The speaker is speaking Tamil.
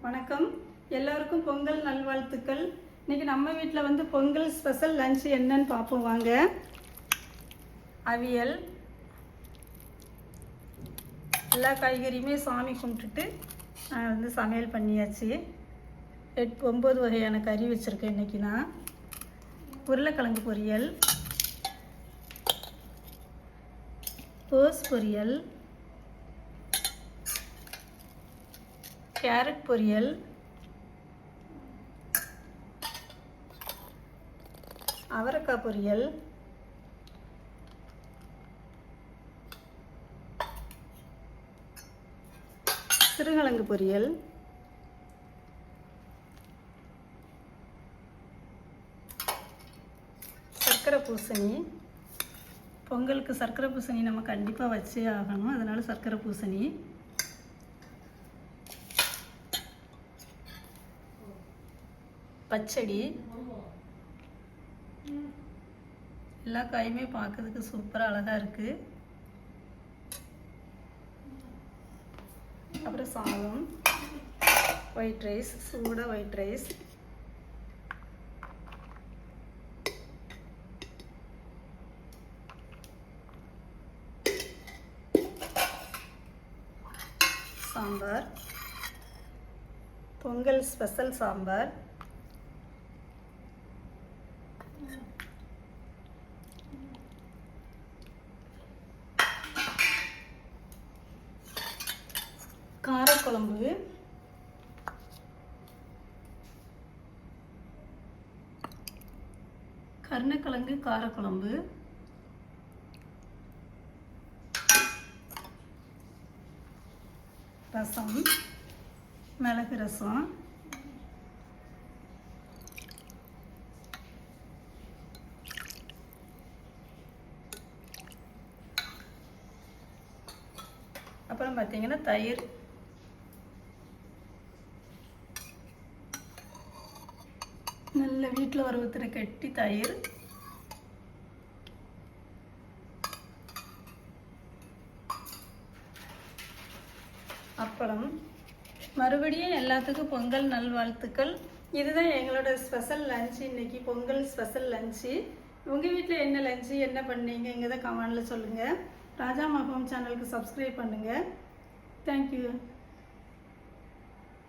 வணக்கம். எல்லோருக்கும் பொங்கல் நல்வாழ்த்துக்கள். இன்றைக்கி நம்ம வீட்டில் வந்து பொங்கல் ஸ்பெஷல் லஞ்ச் என்னன்னு பார்ப்போம் வாங்க. அவியல், எல்லா காய்கறியுமே சாமி கும்பிட்டுட்டு நான் வந்து சமையல் பண்ணியாச்சு. 9 வகையான கறி வச்சுருக்கேன் இன்றைக்கி நான். உருளைக்கிழங்கு பொரியல், கோஸ் பொரியல், கேரட் பொரியல், அவரைக்காய் பொரியல், சிறுகிழங்கு பொரியல், சர்க்கரை பூசணி. பொங்கலுக்கு சர்க்கரை பூசணி நம்ம கண்டிப்பாக வச்சே ஆகணும், அதனால சர்க்கரை பூசணி, பச்சடி. எல்லா காயுமே பார்க்கறதுக்கு சூப்பராக அழகாக இருக்குது. அப்புறம் சாதம், ஒயிட் ரைஸ், சூடாக white rice, sambar, Pongal special sambar, காரக்குழம்பு, கருணக்கிழங்கு காரக்குழம்பு, ரசம், மிளகு ரசம், அப்புறம் பார்த்தீங்கன்னா தயிர். நல்ல வீட்டில் வர ஊற்றுற கெட்டி தயிர், அப்பளம். மறுபடியும் எல்லாத்துக்கும் பொங்கல் நல்வாழ்த்துக்கள். இதுதான் எங்களோட ஸ்பெஷல் லஞ்சு இன்னைக்கு, பொங்கல் ஸ்பெஷல் லஞ்சு. உங்கள் வீட்டில் என்ன லஞ்சு, என்ன பண்ணீங்க, இங்கே தான் கமெண்டில் சொல்லுங்கள். ராஜா ஹோம் சேனலுக்கு சப்ஸ்கிரைப் பண்ணுங்கள். தேங்க்யூ.